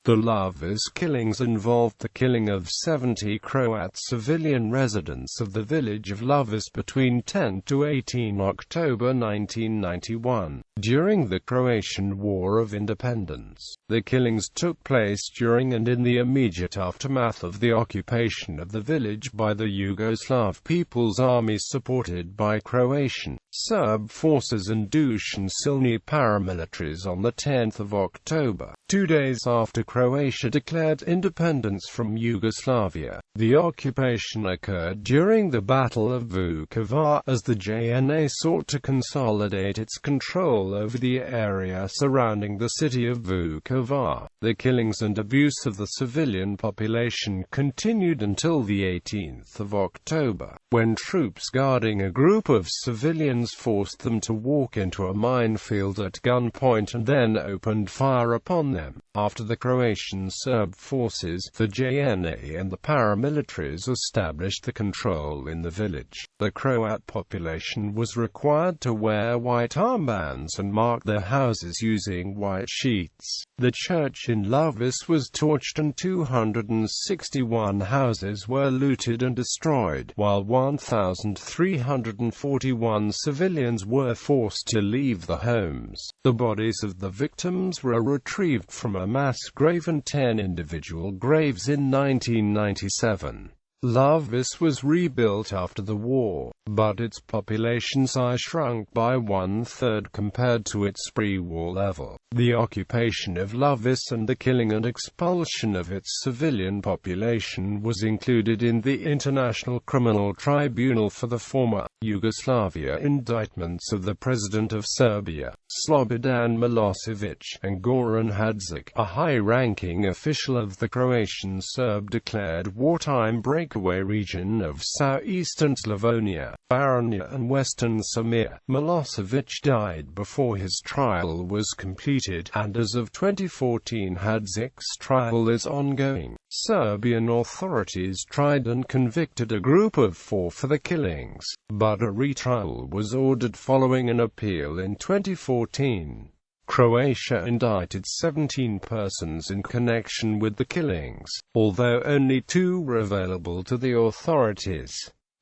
The Lovas killings involved the killing of 70 Croat civilian residents of the village of Lovas between 10 to 18 October 1991. During the Croatian War of Independence, the killings took place during and in the immediate aftermath of the occupation of the village by the Yugoslav People's Army supported by Croatian Serb forces and Dušan Silni paramilitaries on the 10th of October, 2 days after Croatia declared independence from Yugoslavia. The occupation occurred during the Battle of Vukovar, as the JNA sought to consolidate its control over the area surrounding the city of Vukovar. The killings and abuse of the civilian population continued until the 18th of October, when troops guarding a group of civilians forced them to walk into a minefield at gunpoint and then opened fire upon them. After the Croatian Serb forces, the JNA and the paramilitaries established the control in the village, the Croat population was required to wear white armbands and mark their houses using white sheets. The church in Lovas was torched and 261 houses were looted and destroyed, while 1,341 civilians were forced to leave the homes. The bodies of the victims were retrieved from a mass grave and 10 individual graves in 1997. Lovas was rebuilt after the war, but its population size shrunk by 1/3 compared to its pre-war level. The occupation of Lovas and the killing and expulsion of its civilian population was included in the International Criminal Tribunal for the former Yugoslavia indictments of the President of Serbia, Slobodan Milosevic, and Goran Hadžić, a high-ranking official of the Croatian Serb declared wartime breakaway region of southeastern Slavonia, Baranja and western Samir. Milosevic died before his trial was completed, and as of 2014 Hadžić's trial is ongoing. Serbian authorities tried and convicted a group of 4 for the killings, but a retrial was ordered following an appeal in 2014. Croatia indicted 17 persons in connection with the killings, although only 2 were available to the authorities.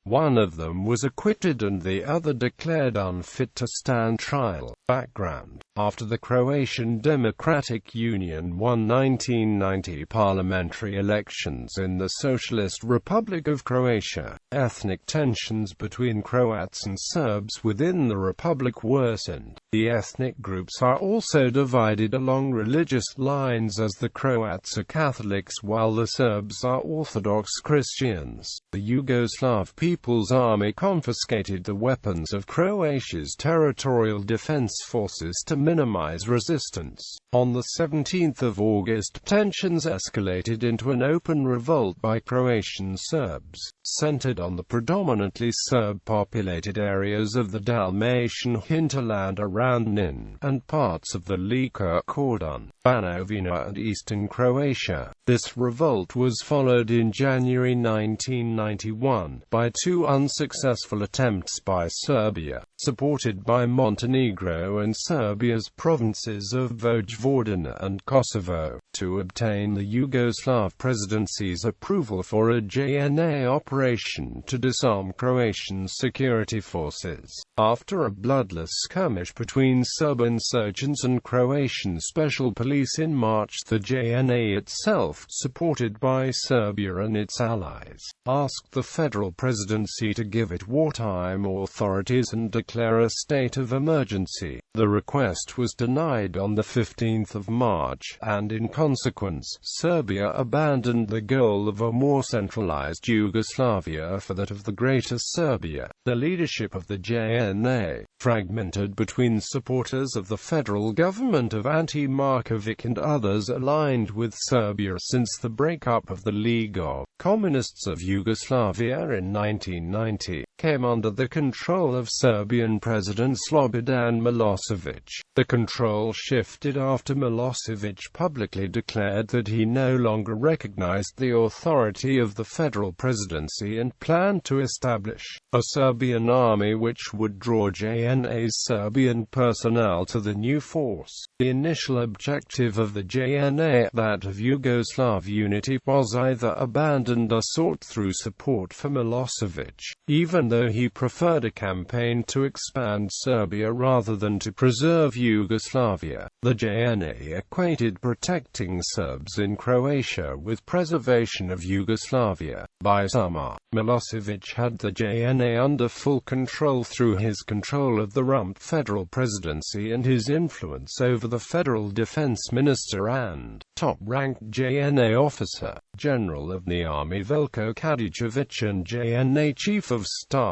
One of them was acquitted and the other declared unfit to stand trial. Background: after the Croatian Democratic Union won 1990 parliamentary elections in the Socialist Republic of Croatia, ethnic tensions between Croats and Serbs within the republic worsened. The ethnic groups are also divided along religious lines, as the Croats are Catholics while the Serbs are Orthodox Christians. The Yugoslav People's Army confiscated the weapons of Croatia's territorial defense forces to minimize resistance. On the 17th of August, tensions escalated into an open revolt by Croatian Serbs, centered on the predominantly Serb-populated areas of the Dalmatian hinterland around Nin, and parts of the Lika cordon, Banovina and eastern Croatia. This revolt was followed in January 1991 by 2 unsuccessful attempts by Serbia, supported by Montenegro and Serbia's provinces of Vojvodina and Kosovo, to obtain the Yugoslav presidency's approval for a JNA operation to disarm Croatian security forces. After a bloodless skirmish between Serb insurgents and Croatian special police in March, the JNA itself, supported by Serbia and its allies, asked the federal presidency to give it wartime authorities and declare a state of emergency. The request was denied on the 15th of March, and in consequence, Serbia abandoned the goal of a more centralized Yugoslavia for that of the Greater Serbia. The leadership of the JNA, fragmented between supporters of the federal government of Ante Markovic and others aligned with Serbia since the breakup of the League of Communists of Yugoslavia in 1990, came under the control of Serbian President Slobodan Milosevic. The control shifted after Milosevic publicly declared that he no longer recognized the authority of the federal presidency and planned to establish a Serbian army which would draw JNA's Serbian personnel to the new force. The initial objective of the JNA, that of Yugoslav unity, was either abandoned or sought through support for Milosevic, even though he preferred a campaign to expand Serbia rather than to preserve Yugoslavia. The JNA equated protecting Serbs in Croatia with preservation of Yugoslavia. By summer, Milosevic had the JNA under full control through his control of the rump federal presidency and his influence over the federal defense minister and top-ranked JNA officer, General of the Army Veljko Kadijevic, and JNA Chief of Staff,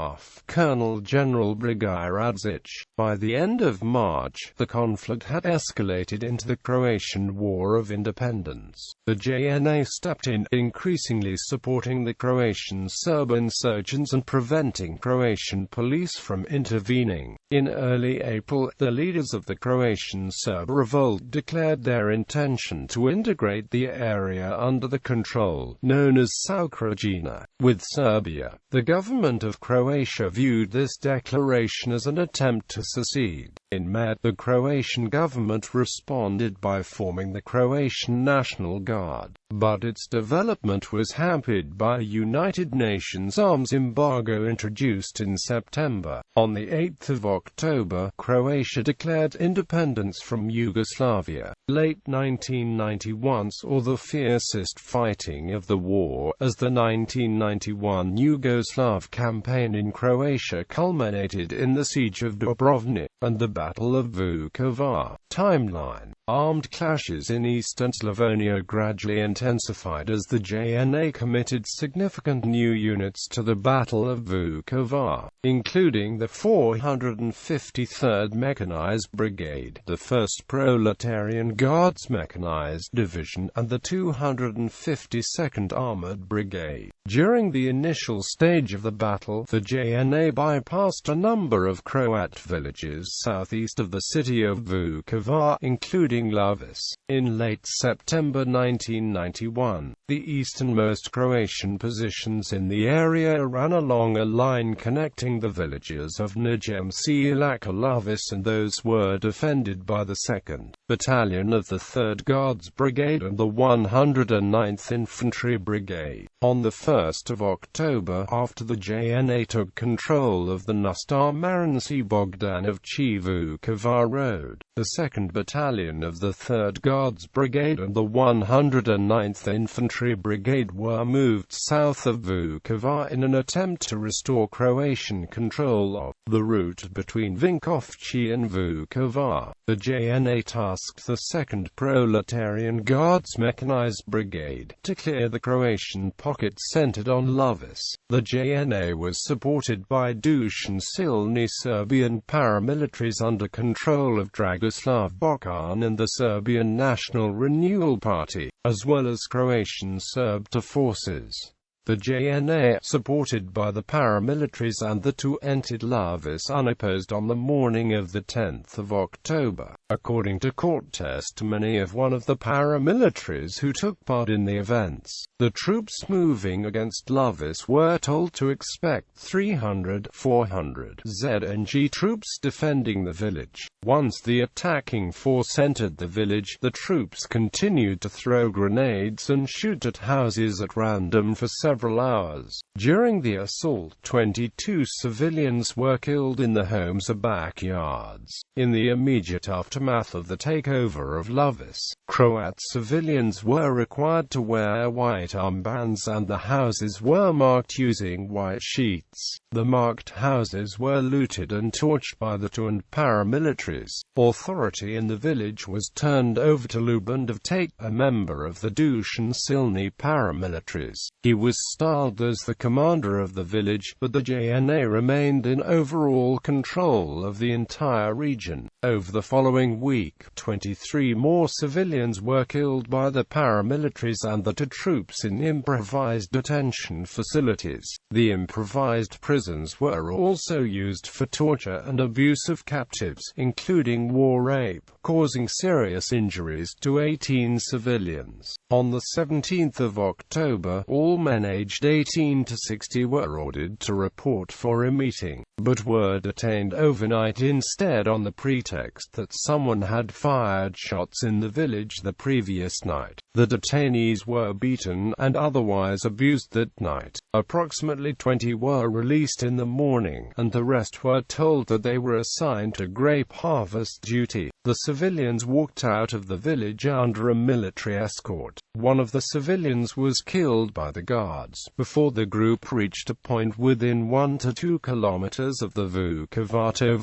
Colonel General Brigaj Radzic. By the end of March, the conflict had escalated into the Croatian War of Independence. The JNA stepped in, increasingly supporting the Croatian Serb insurgents and preventing Croatian police from intervening. In early April, the leaders of the Croatian Serb revolt declared their intention to integrate the area under the control known as Krajina with Serbia. The government of Croatia viewed this declaration as an attempt to secede. In May, the Croatian government responded by forming the Croatian National Guard, but its development was hampered by a United Nations arms embargo introduced in September. On the 8th of October, Croatia declared independence from Yugoslavia. Late 1991 saw the fiercest fighting of the war, as the 1991 Yugoslav campaign in Croatia culminated in the siege of Dubrovnik and the Battle of Vukovar. Timeline: armed clashes in eastern Slavonia gradually intensified as the JNA committed significant new units to the Battle of Vukovar, including the 453rd Mechanized Brigade, the 1st Proletarian Guards Mechanized Division, and the 252nd Armored Brigade. During the initial stage of the battle, the JNA bypassed a number of Croat villages southeast of the city of Vukovar, including Lovas. In late September 1991, the easternmost Croatian positions in the area ran along a line connecting the villages of Njemci Ilaka Lovas, and those were defended by the 2nd Battalion of the 3rd Guards Brigade and the 109th Infantry Brigade. On the 1st of October, after the JNA took control of the Nustar Marinci Bogdanovci Vukovar Road, the 2nd Battalion of the 3rd Guards Brigade and the 109th Infantry Brigade were moved south of Vukovar in an attempt to restore Croatian control of the route between Vinkovci and Vukovar. The JNA tasked the 2nd Proletarian Guards Mechanized Brigade to clear the Croatian pocket centered on Lovas. The JNA was supported by Dušan Silni Serbian paramilitaries under control of Dragoslav Bokan and the Serbian National Renewal Party, as well as Croatian Serb forces. The JNA, supported by the paramilitaries and the two, entered Lovas unopposed on the morning of the 10th of October, according to court testimony of one of the paramilitaries who took part in the events. The troops moving against Lovas were told to expect 300-400 ZNG troops defending the village. Once the attacking force entered the village, the troops continued to throw grenades and shoot at houses at random for several hours. During the assault, 22 civilians were killed in the homes or backyards. In the immediate aftermath of the takeover of Lovas, Croat civilians were required to wear white armbands and the houses were marked using white sheets. The marked houses were looted and torched by the two and paramilitaries. Authority in the village was turned over to Ljubandov, a member of the Dušan Silni paramilitaries. He was styled as the commander of the village, but the JNA remained in overall control of the entire region. region. Over the following week, 23 more civilians were killed by the paramilitaries and the troops in improvised detention facilities. The improvised prisons were also used for torture and abuse of captives, including war rape, causing serious injuries to 18 civilians. On the 17th of October, all men aged 18 to 60 were ordered to report for a meeting, but were detained overnight instead on the pretext that someone had fired shots in the village the previous night. The detainees were beaten and otherwise abused that night. Approximately 20 were released in the morning, and the rest were told that they were assigned to grape harvest duty. The civilians walked out of the village under a military escort. One of the civilians was killed by the guards before the group reached a point within 1 to 2 kilometers of the Vukovar-To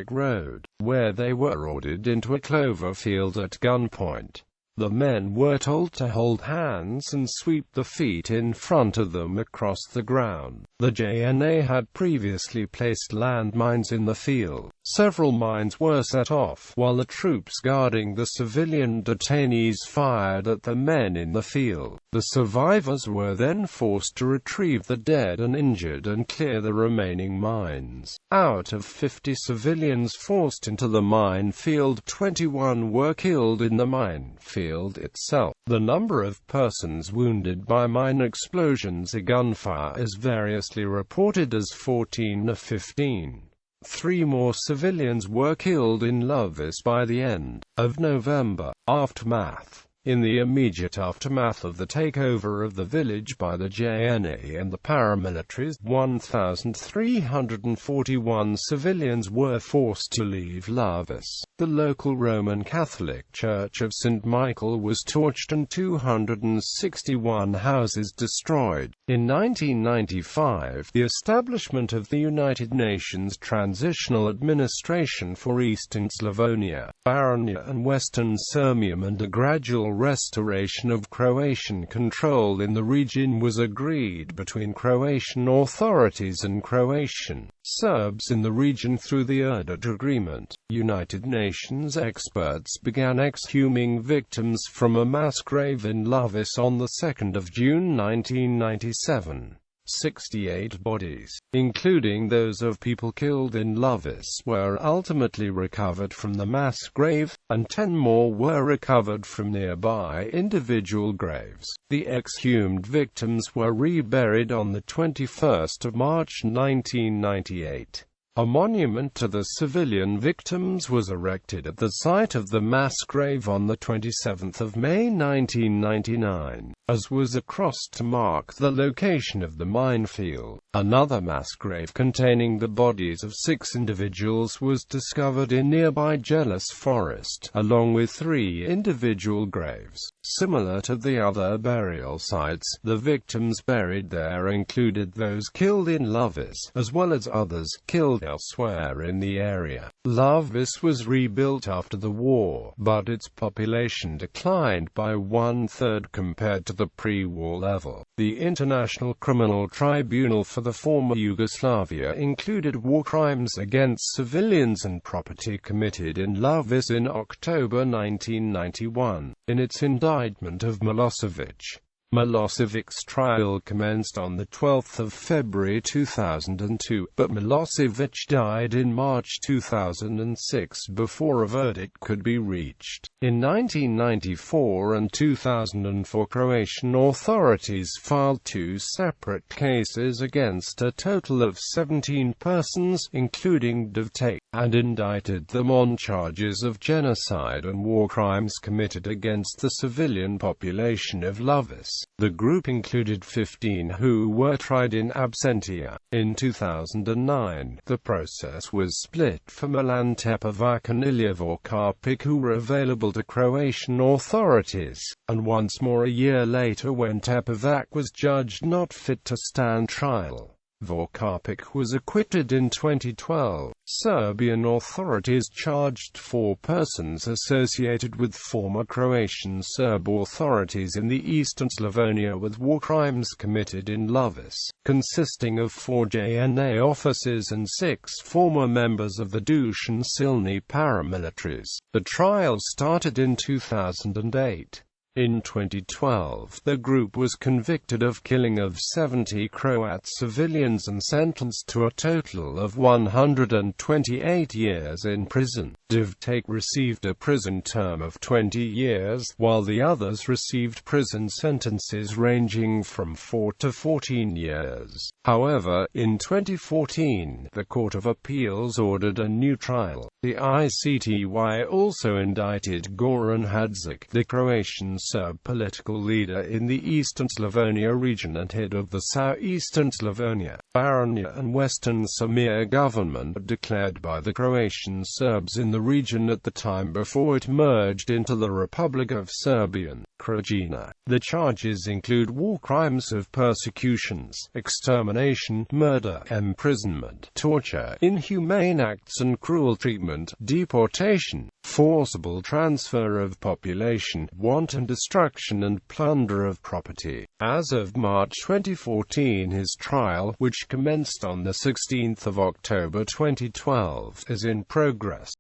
road, where they were ordered into a clover field at gunpoint. The men were told to hold hands and sweep the feet in front of them across the ground. The JNA had previously placed landmines in the field. Several mines were set off, while the troops guarding the civilian detainees fired at the men in the field. The survivors were then forced to retrieve the dead and injured and clear the remaining mines. Out of 50 civilians forced into the minefield, 21 were killed in the minefield itself. The number of persons wounded by mine explosions or gunfire is variously reported as 14 or 15. 3 more civilians were killed in Lovas by the end of November. Aftermath. In the immediate aftermath of the takeover of the village by the JNA and the paramilitaries, 1,341 civilians were forced to leave Lovas. The local Roman Catholic Church of St. Michael was torched and 261 houses destroyed. In 1995, the establishment of the United Nations Transitional Administration for Eastern Slavonia, Baranja and Western Sirmium and a gradual restoration of Croatian control in the region was agreed between Croatian authorities and Croatian Serbs in the region through the Erdut Agreement. United Nations experts began exhuming victims from a mass grave in Lovas on the 2nd of June 1997. 68 bodies, including those of people killed in Lovas, were ultimately recovered from the mass grave, and 10 more were recovered from nearby individual graves. The exhumed victims were reburied on the 21st of March 1998. A monument to the civilian victims was erected at the site of the mass grave on the 27th of May 1999, as was a cross to mark the location of the minefield. Another mass grave containing the bodies of 6 individuals was discovered in nearby Jealous Forest, along with 3 individual graves. Similar to the other burial sites, the victims buried there included those killed in Lovas, as well as others killed elsewhere in the area. Lovas was rebuilt after the war, but its population declined by 1/3 compared to the pre-war level. The International Criminal Tribunal for the former Yugoslavia included war crimes against civilians and property committed in Lovas in October 1991. In its indictment of Milosevic, Milosevic's trial commenced on the 12th of February 2002, but Milosevic died in March 2006 before a verdict could be reached. In 1994 and 2004, Croatian authorities filed 2 separate cases against a total of 17 persons, including Dvte, and indicted them on charges of genocide and war crimes committed against the civilian population of Lovas. The group included 15 who were tried in absentia. In 2009, the process was split for Milan Tepevac and Iljevor Karpic, who were available to Croatian authorities, and once more a year later when Tepevac was judged not fit to stand trial. Vorkapić was acquitted in 2012. Serbian authorities charged 4 persons associated with former Croatian Serb authorities in the eastern Slavonia with war crimes committed in Lovas, consisting of 4 JNA officers and 6 former members of the Dušan Silni paramilitaries. The trial started in 2008. In 2012, the group was convicted of killing of 70 Croat civilians and sentenced to a total of 128 years in prison. Divtek received a prison term of 20 years, while the others received prison sentences ranging from 4 to 14 years. However, in 2014, the Court of Appeals ordered a new trial. The ICTY also indicted Goran Hadžić, the Croatian Serb political leader in the eastern Slavonia region and head of the southeastern Slavonia, Baranja and Western Samir government declared by the Croatian Serbs in the region at the time before it merged into the Republic of Serbian Krajina. The charges include war crimes of persecutions, extermination, murder, imprisonment, torture, inhumane acts and cruel treatment, deportation, forcible transfer of population, wanton destruction and plunder of property. As of March 2014, his trial, which commenced on the 16th of October 2012, is in progress.